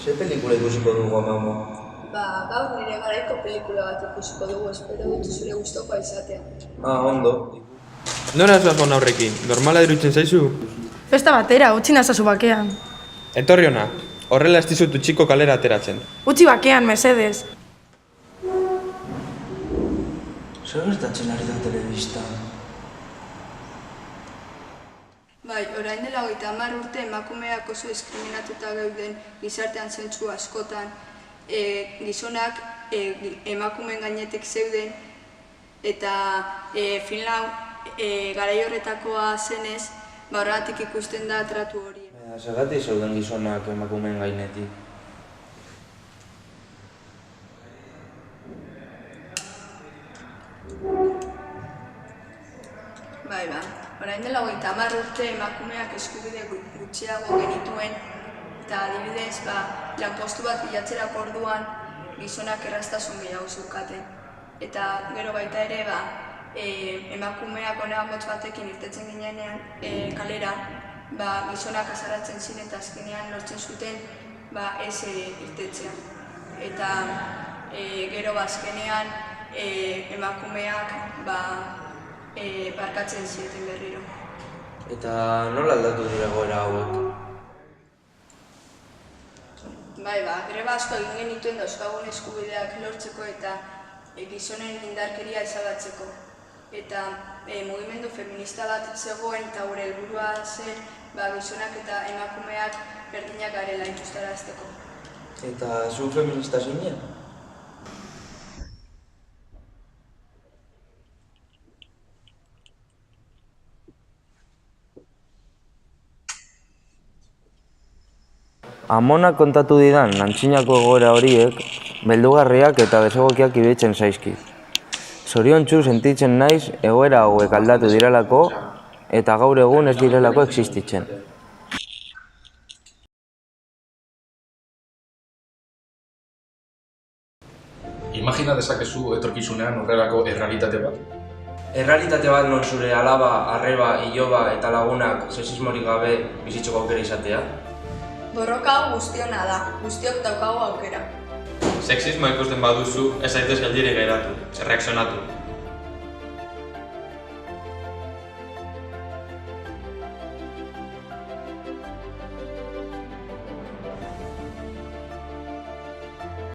Ze pelikula ikusiko dugu amamo? Gaur nire garaiko pelikula bat ikusiko dugu, espero dut zure gustokoa izatea. Ondo. Nora zoaz hona horrekin, normala iruditzen zaizu? Festa batera, utzi nazazu bakean. Etorri hona, horrela ez dizut utxiko kalera ateratzen. Utzi bakean, mesedez. Zer gertatzen ari da telebistan? Orain dela 30 urte emakumeak oso diskriminatuta geuden gizartean zentzu askotan, gizonak emakumeen gainetik zeuden eta film hau garai horretakoa zenez, horregatik ikusten da tratu hori. Zergatik zeuden gizonak emakumeen gainetik? Orain dela 30 urte emakumeak eskubide gutxiago genituen eta adibidez, lanpostu bat bilatzerako orduan gizonak erraztasun gehiago zeukaten. Eta gero baita ere, emakumeak honean motz batekin irtetzen ginean kalera, gizonak azaratzen ziren eta azkenean lortzen zuten ez irtetzea. Eta gero azkenean emakumeak barkatzen zieten berriro. Eta nola aldatu dira goera hauek? Greba asko egin genituen dauzkagun eskubideak lortzeko eta gizonen indarkeria ezabatzeko. Eta mugimendu feminista bat zegoen eta gure helburua zen gizonak eta emakumeak berdinak garela ikustarazteko. Eta zu feminista zinen? Amonak kontatu didan antzinako egoera horiek, beldugarriak eta desegokiak iruditzen zaizkit. Zoriontsu sentitzen naiz egoera hauek aldatu direlako eta gaur egun ez direlako existitzen. Imagina dezakezu etorkizunean horrelako errealitate bat? Errealitate bat non zure alaba, arreba, iloba eta lagunak sexismorik gabe bizitzeko aukera izatea? Borroka hau guztiona da, guztiok daukagu aukera. Sexismo ikusten baduzu, ez zaitez geldire geratu, reakzionatu.